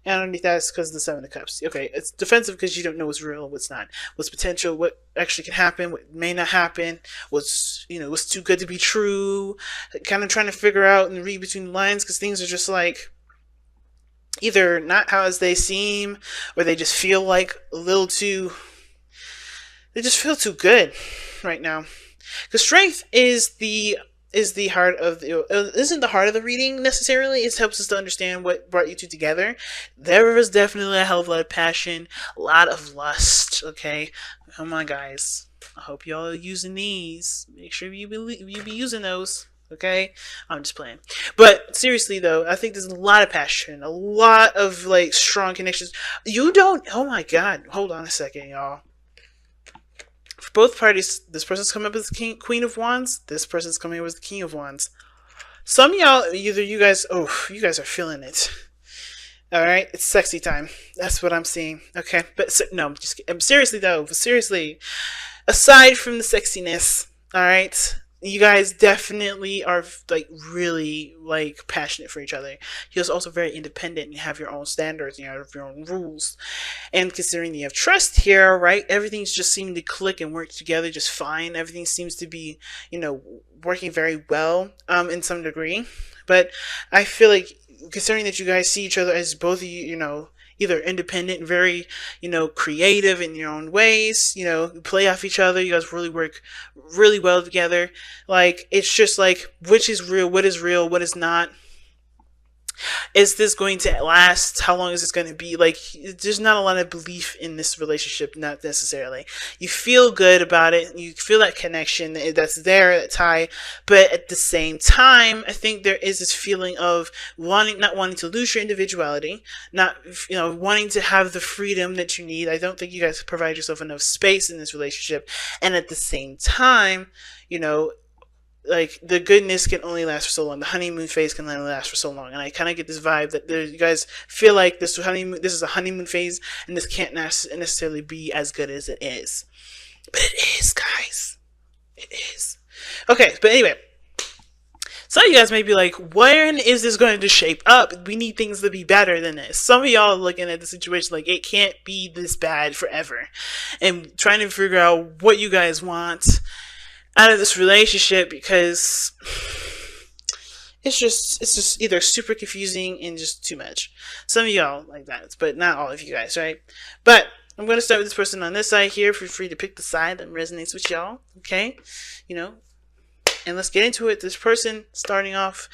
And underneath that is because of the Seven of Cups. Okay, it's defensive because you don't know what's real, what's not, what's potential, what actually can happen, what may not happen, what's too good to be true. Kind of trying to figure out and read between the lines because things are just like either not how as they seem, or they just feel like a little too. They just feel too good right now. Because strength is the heart of the isn't the heart of the reading necessarily. It helps us to understand what brought you two together. There was definitely a hell of a lot of passion, a lot of lust. Okay, come on, guys. I hope y'all are using these. Make sure you be using those. Okay, I'm just playing. But seriously though, I think there's a lot of passion, a lot of like strong connections. You don't. Oh my God. Hold on a second, y'all. For both parties, this person's coming up as the Queen of Wands. This person's coming up as the King of Wands. Some of y'all, either you guys are feeling it. All right, it's sexy time. That's what I'm seeing. Okay, but no, just seriously though. Seriously, aside from the sexiness, all right, you guys definitely are like really like passionate for each other. You're also very independent. You have your own standards. You have your own rules. And considering you have trust here, right? Everything's just seeming to click and work together just fine. Everything seems to be, working very well, in some degree. But I feel like considering that you guys see each other as both of you, either independent and very, creative in your own ways, play off each other. You guys really work really well together. Like, it's just like, which is real, what is not. Is this going to last? How long is this going to be? Like, there's not a lot of belief in this relationship, not necessarily. You feel good about it. You feel that connection that's there, that tie. But at the same time, I think there is this feeling of not wanting to lose your individuality, not, wanting to have the freedom that you need. I don't think you guys provide yourself enough space in this relationship. And at the same time, like, the goodness can only last for so long. The honeymoon phase can only last for so long. And I kind of get this vibe that you guys feel like this is a honeymoon phase, and this can't necessarily be as good as it is. But it is, guys. It is. Okay, but anyway. Some of you guys may be like, when is this going to shape up? We need things to be better than this. Some of y'all are looking at the situation like it can't be this bad forever. And trying to figure out what you guys want out of this relationship, because it's just either super confusing and just too much. Some of y'all like that, but not all of you guys, right? But I'm going to start with this person on this side here. Feel free to pick the side that resonates with y'all, okay? And let's get into it. This person starting off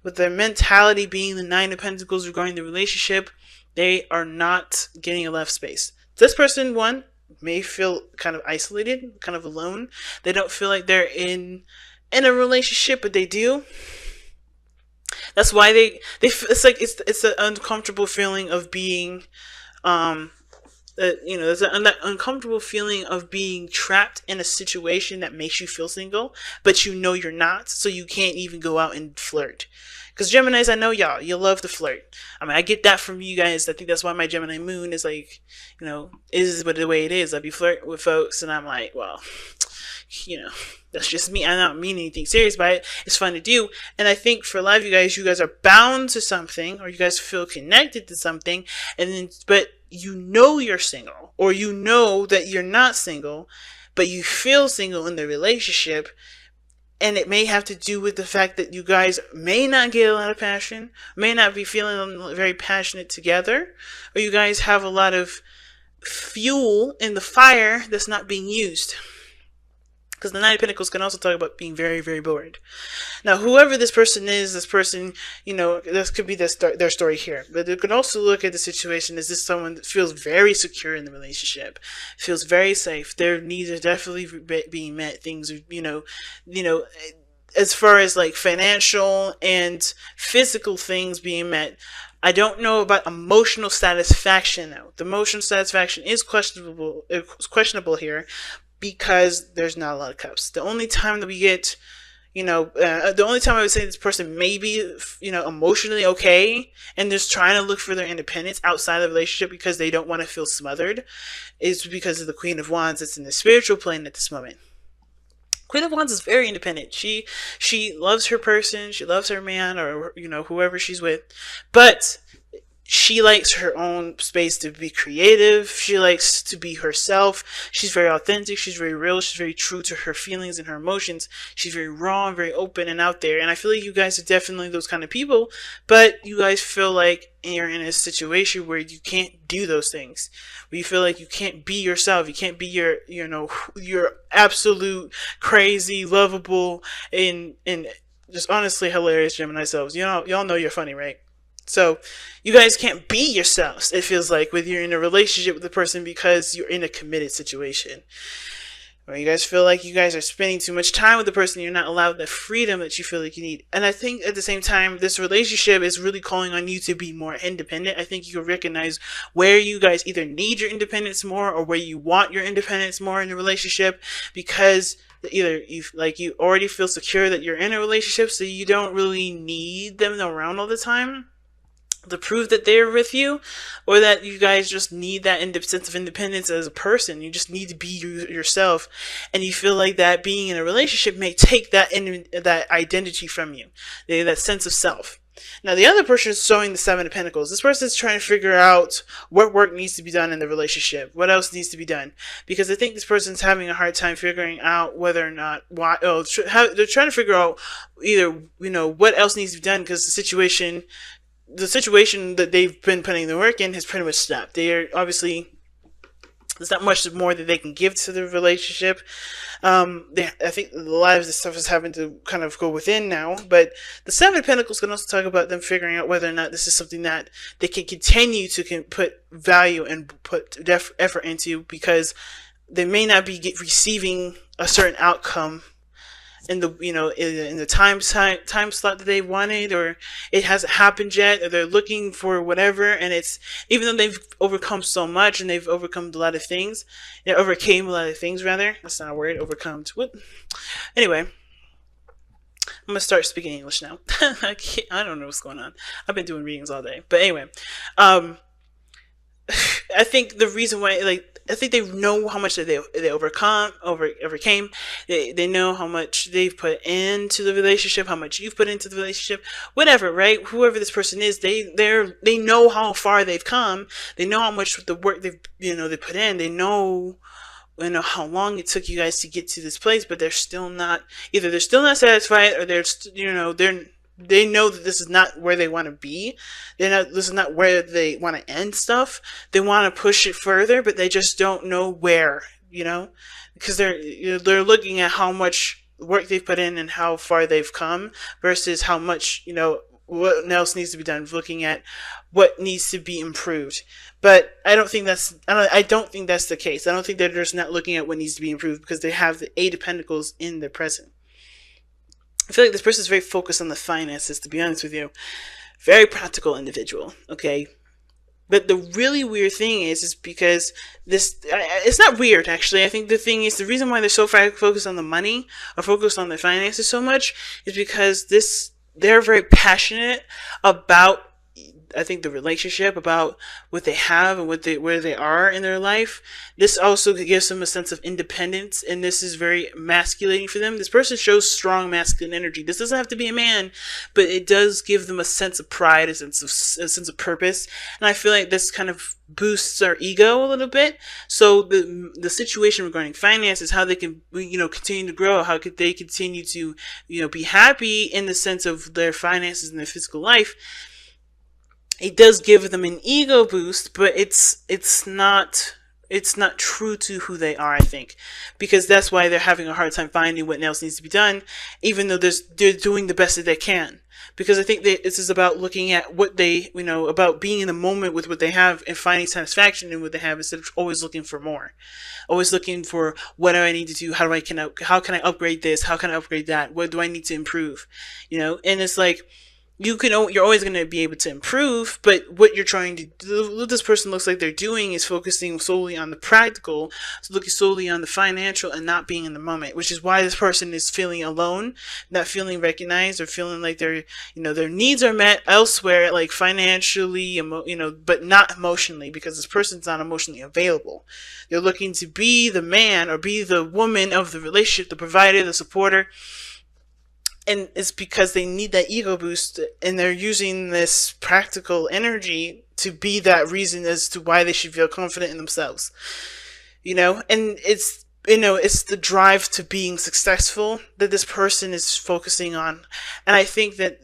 with their mentality being the Nine of Pentacles regarding the relationship, they are not getting a left space. This person, one, may feel kind of isolated, kind of alone. They don't feel like they're in a relationship, but they do. That's why it's like it's an uncomfortable feeling of being there's an uncomfortable feeling of being trapped in a situation that makes you feel single, but you're not, so you can't even go out and flirt. Because Geminis, I know y'all, you love to flirt. I mean, I get that from you guys. I think that's why my Gemini moon is like, is but the way it is. I be flirting with folks, and I'm like, well, that's just me. I'm not meaning anything serious by it. It's fun to do. And I think for a lot of you guys are bound to something, or you guys feel connected to something, but you're single, or that you're not single, but you feel single in the relationship. And it may have to do with the fact that you guys may not get a lot of passion, may not be feeling very passionate together, or you guys have a lot of fuel in the fire that's not being used. Because the Nine of Pentacles can also talk about being very, very bored. Now, whoever this person is, this could be their story here. But you can also look at the situation as this someone that feels very secure in the relationship, feels very safe. Their needs are definitely being met. Things are, as far as like financial and physical things being met. I don't know about emotional satisfaction though. The emotional satisfaction is questionable. It's questionable here, because there's not a lot of cups. The only time that we get, the only time I would say this person may be, emotionally okay and just trying to look for their independence outside of the relationship because they don't want to feel smothered, is because of the Queen of Wands that's in the spiritual plane at this moment. Queen of Wands is very independent. She loves her person. She loves her man, or, whoever she's with. But she likes her own space to be creative. She likes to be herself. She's very authentic. She's very real. She's very true to her feelings and her emotions. She's very raw and very open and out there. And I feel like you guys are definitely those kind of people, but you guys feel like you're in a situation where you can't do those things. Where you feel like you can't be yourself. You can't be your absolute crazy, lovable, and just honestly hilarious Gemini selves. Y'all know you're funny, right? So you guys can't be yourselves, it feels like, when you're in a relationship with the person because you're in a committed situation. Or you guys feel like you guys are spending too much time with the person, you're not allowed the freedom that you feel like you need. And I think at the same time, this relationship is really calling on you to be more independent. I think you can recognize where you guys either need your independence more or where you want your independence more in the relationship, because either you already feel secure that you're in a relationship, so you don't really need them around all the time to prove that they're with you, or that you guys just need that sense of independence as a person. You just need to be yourself, and you feel like that being in a relationship may take that identity from you, that sense of self. Now, the other person is showing the Seven of Pentacles. This person is trying to figure out what work needs to be done in the relationship. What else needs to be done? Because I think this person's having a hard time figuring out whether or not they're trying to figure out either what else needs to be done, because the situation that they've been putting the work in has pretty much stopped. They are obviously, there's not much more that they can give to the relationship. I think a lot of this stuff is having to kind of go within now. But the Seven of Pentacles can also talk about them figuring out whether or not this is something that they can continue to put value and put effort into, because they may not be receiving a certain outcome in the in the time slot that they wanted, or it hasn't happened yet, or they're looking for whatever. And it's, even though they've overcome so much and they've overcome a lot of things, overcame a lot of things rather. That's not a word. Overcome. What? Anyway, I'm gonna start speaking English now. I don't know what's going on. I've been doing readings all day, but anyway, I think the reason why, I think they know how much they overcame. They know how much they've put into the relationship, how much you've put into the relationship, whatever, right? Whoever this person is, they know how far they've come. They know how much the work they put in. They know how long it took you guys to get to this place, but they're still not satisfied, or they know that this is not where they want to be. This is not where they want to end stuff. They want to push it further, but they just don't know where, because they're looking at how much work they've put in and how far they've come versus how much, what else needs to be done, looking at what needs to be improved. But I don't think that's the case. I don't think they're just not looking at what needs to be improved, because they have the Eight of Pentacles in their present. I feel like this person is very focused on the finances, to be honest with you. Very practical individual, okay? But the really weird thing is because it's not weird, actually. I think the thing is, the reason why they're so focused on the money, or focused on the finances so much, is because they're very passionate about, I think, the relationship, about what they have and where they are in their life. This also gives them a sense of independence, and this is very masculating for them. This person shows strong masculine energy. This doesn't have to be a man, but it does give them a sense of pride, a sense of purpose. And I feel like this kind of boosts our ego a little bit. So the situation regarding finances, how they can continue to grow, how could they continue to be happy in the sense of their finances and their physical life. It does give them an ego boost, but it's not true to who they are, I think, because that's why they're having a hard time finding what else needs to be done, even though they're doing the best that they can. Because I think this is about looking at what they, about being in the moment with what they have and finding satisfaction in what they have, instead of always looking for more, always looking for what do I need to do, how can I upgrade this, how can I upgrade that, what do I need to improve, and it's like, you're always going to be able to improve, but what you're trying to do, what this person looks like they're doing, is focusing solely on the practical, so looking solely on the financial and not being in the moment, which is why this person is feeling alone, not feeling recognized, or feeling like their needs are met elsewhere, like financially, but not emotionally, because this person's not emotionally available. They're looking to be the man or be the woman of the relationship, the provider, the supporter. And it's because they need that ego boost, and they're using this practical energy to be that reason as to why they should feel confident in themselves. And it's the drive to being successful that this person is focusing on. And I think that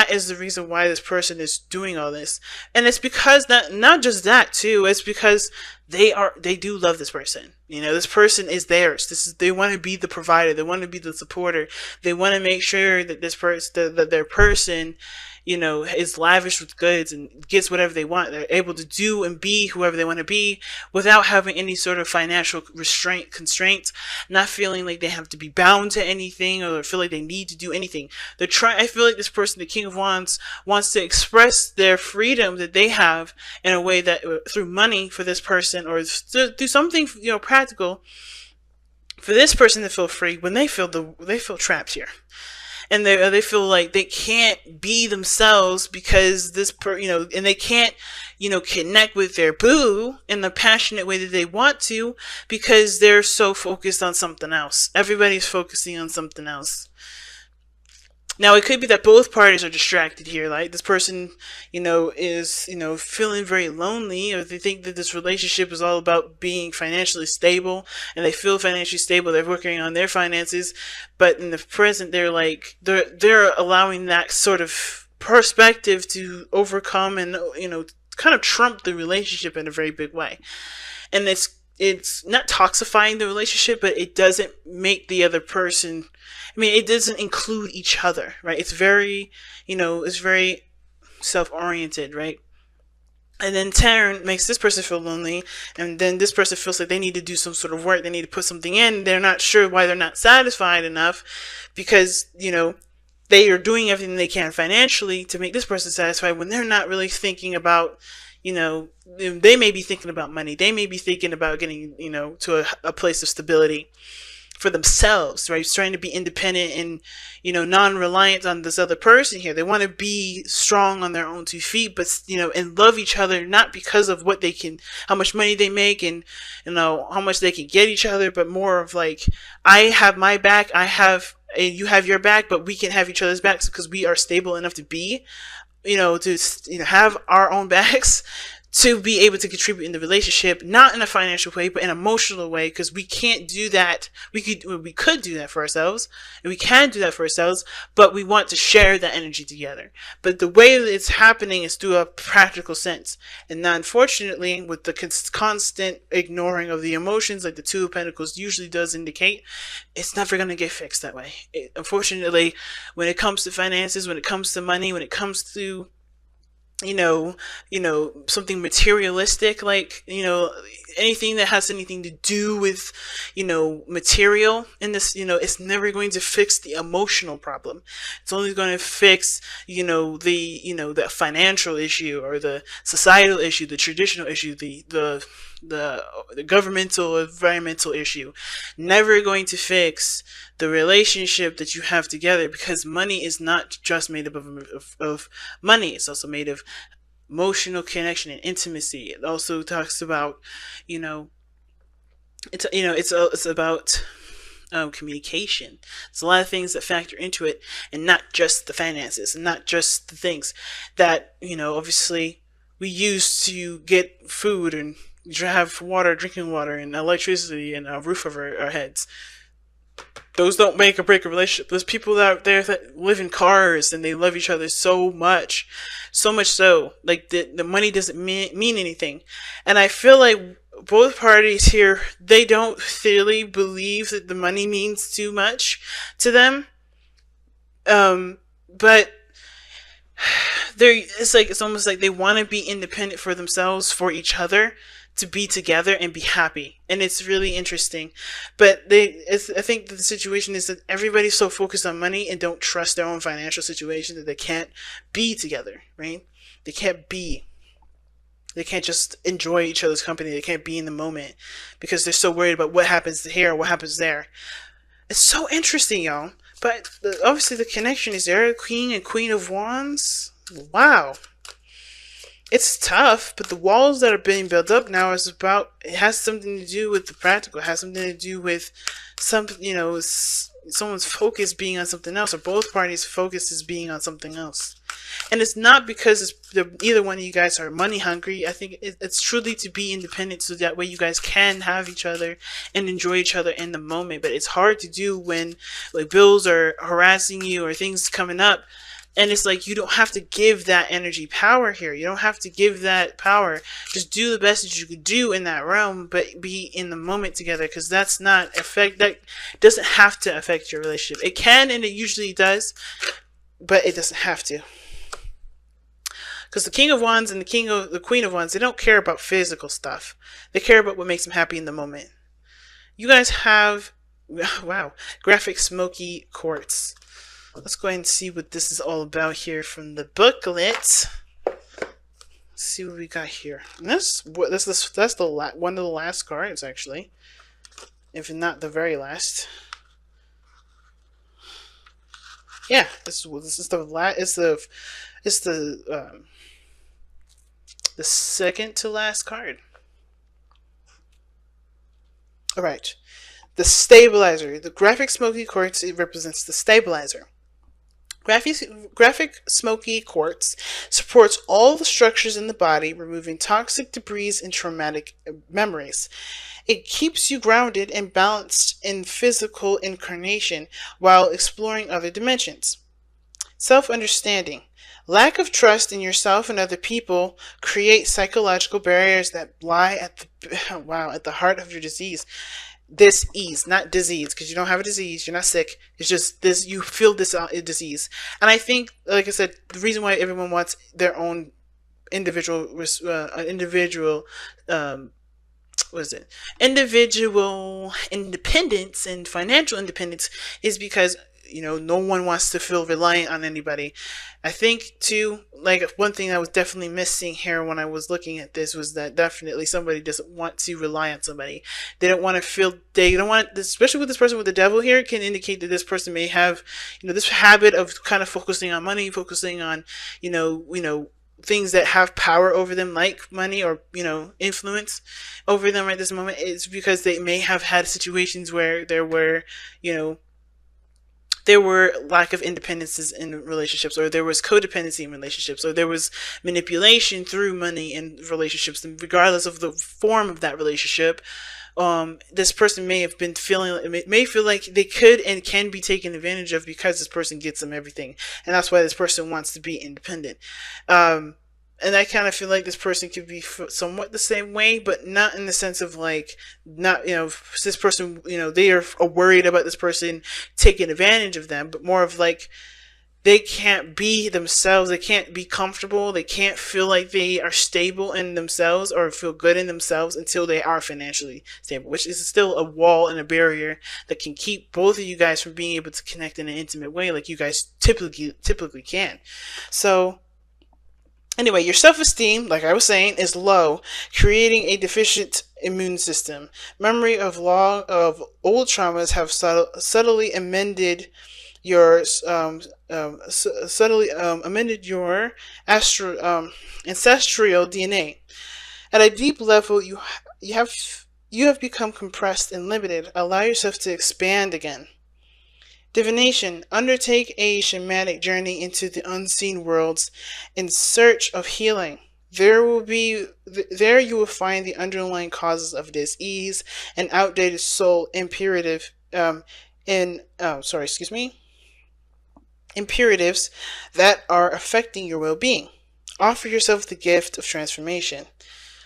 is the reason why this person is doing all this. And it's because that, not just that too, it's because they do love this person. This person is theirs. They want to be the provider. They want to be the supporter. They want to make sure that that their person, is lavish with goods and gets whatever they want. They're able to do and be whoever they want to be without having any sort of financial constraints, not feeling like they have to be bound to anything or feel like they need to do anything. I feel like this person, the King of Wands, wants to express their freedom that they have in a way that through money for this person, or do something, practical for this person to feel free when they feel trapped here. And they feel like they can't be themselves because and they can't, connect with their boo in the passionate way that they want to because they're so focused on something else. Everybody's focusing on something else. Now, it could be that both parties are distracted here. Like this person, is, feeling very lonely, or they think that this relationship is all about being financially stable, and they feel financially stable. They're working on their finances, but in the present, they're allowing that sort of perspective to overcome and, kind of trump the relationship in a very big way. And it's not toxifying the relationship, but it doesn't make the other person, it doesn't include each other, right? It's very, it's very self-oriented, right? And then Tarot makes this person feel lonely, and then this person feels like they need to do some sort of work. They need to put something in. They're not sure why they're not satisfied enough because, they are doing everything they can financially to make this person satisfied when they're not really thinking about, they may be thinking about money. They may be thinking about getting, to a place of stability for themselves, right? Trying to be independent and, non-reliant on this other person here. They want to be strong on their own 2 feet, but, and love each other, not because of how much money they make and, how much they can get each other, but more of like, I have my back, and you have your back, but we can have each other's backs because we are stable enough to be, to have our own backs to be able to contribute in the relationship, not in a financial way, but in an emotional way, because we can't do that. We could do that for ourselves, and we can do that for ourselves, but we want to share that energy together. But the way that it's happening is through a practical sense. And now, unfortunately, with the constant ignoring of the emotions, like the Two of Pentacles usually does indicate, it's never going to get fixed that way. Unfortunately, when it comes to finances, when it comes to money, when it comes to something materialistic, like, anything that has anything to do with, material in this, it's never going to fix the emotional problem. It's only going to fix, the financial issue or the societal issue, the traditional issue, the governmental, environmental issue. Never going to fix the relationship that you have together, because money is not just made up of money. It's also made of emotional connection and intimacy. It also talks about, it's about communication. There's a lot of things that factor into it, and not just the finances, and not just the things that, obviously we use to get food and have water, drinking water, and electricity, and a roof over our heads. Those don't make or break a relationship. There's people out there that live in cars and they love each other so much so, like the money doesn't mean anything. And I feel like both parties here, they don't really believe that the money means too much to them. But it's almost like they want to be independent for themselves, for each other, to be together and be happy. And it's really interesting. But I think that the situation is that everybody's so focused on money and don't trust their own financial situation that they can't be together, right? They can't just enjoy each other's company. They can't be in the moment because they're so worried about what happens here or what happens there. It's so interesting, y'all. But obviously the connection is there. King and Queen of Wands. Wow. It's tough, but the walls that are being built up now it has something to do with the practical. It has something to do with someone's focus being on something else, or both parties' focus is being on something else. And it's not because either one of you guys are money hungry. I think it's truly to be independent, so that way you guys can have each other and enjoy each other in the moment. But it's hard to do when like bills are harassing you or things coming up. And it's like, you don't have to give that energy power here. You don't have to give that power. Just do the best that you could do in that realm, but be in the moment together, because that doesn't have to affect your relationship. It can, and it usually does, but it doesn't have to. Because the King of Wands and the Queen of Wands, they don't care about physical stuff. They care about what makes them happy in the moment. You guys have, wow, graphic smoky quartz. Let's go ahead and see what this is all about here from the booklet. Let's see what we got here. And that's one of the last cards, actually, if not the very last. Yeah, this is the second to last card. All right, the stabilizer. The graphic smoky quartz, it represents the stabilizer. Graphic smoky quartz supports all the structures in the body, removing toxic debris and traumatic memories. It keeps you grounded and balanced in physical incarnation while exploring other dimensions. Self-understanding. Lack of trust in yourself and other people create psychological barriers that lie at the heart of your disease. Disease, not disease, because you don't have a disease, you're not sick. It's just this, you feel this disease. And I think, like I said, the reason why everyone wants their own individual independence and financial independence is because, no one wants to feel reliant on anybody. I think too, like, one thing I was definitely missing here when I was looking at this was that definitely somebody doesn't want to rely on somebody. They don't want to feel, especially with this person with the devil here, it can indicate that this person may have, this habit of kind of focusing on money, focusing on, things that have power over them, like money or, influence over them at this moment. It's because they may have had situations where there were lack of independences in relationships, or there was codependency in relationships, or there was manipulation through money in relationships. And regardless of the form of that relationship, this person may feel like they could and can be taken advantage of because this person gets them everything. And that's why this person wants to be independent. And I kind of feel like this person could be somewhat the same way, but not in the sense of like, this person, they are worried about this person taking advantage of them, but more of like, they can't be themselves. They can't be comfortable. They can't feel like they are stable in themselves or feel good in themselves until they are financially stable, which is still a wall and a barrier that can keep both of you guys from being able to connect in an intimate way like you guys typically can. So, anyway, your self-esteem, like I was saying, is low, creating a deficient immune system. Memory of old traumas have subtly amended your ancestral DNA. At a deep level, you have become compressed and limited. Allow yourself to expand again. Divination. Undertake a shamanic journey into the unseen worlds in search of healing. There you will find the underlying causes of disease and outdated soul imperatives that are affecting your well-being. Offer yourself the gift of transformation.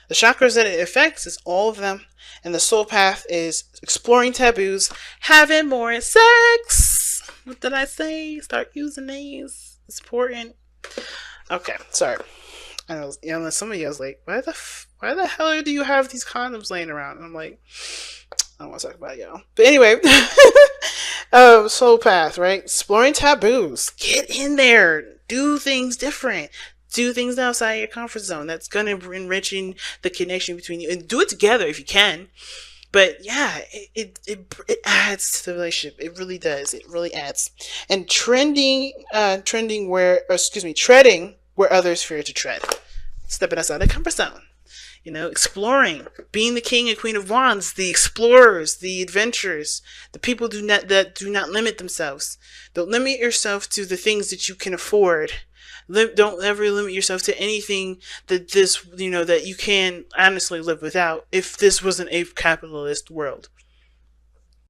The chakras that it affects is all of them, and the soul path is exploring taboos, having more sex. What did I say? Start using these. It's important. Okay, sorry. I know, some of you guys like, why the hell do you have these condoms laying around? And I'm like, I don't want to talk about it, y'all. But anyway, soul path, right? Exploring taboos. Get in there. Do things different. Do things outside your comfort zone. That's going to be enriching the connection between you. And do it together if you can. But yeah, it adds to the relationship. It really does. It really adds. And treading where others fear to tread. Stepping outside the comfort zone. You know, exploring, being the king and queen of wands, the explorers, the adventurers, the people that do not limit themselves. Don't limit yourself to the things that you can afford. Don't ever limit yourself to anything that you can honestly live without if this wasn't a capitalist world.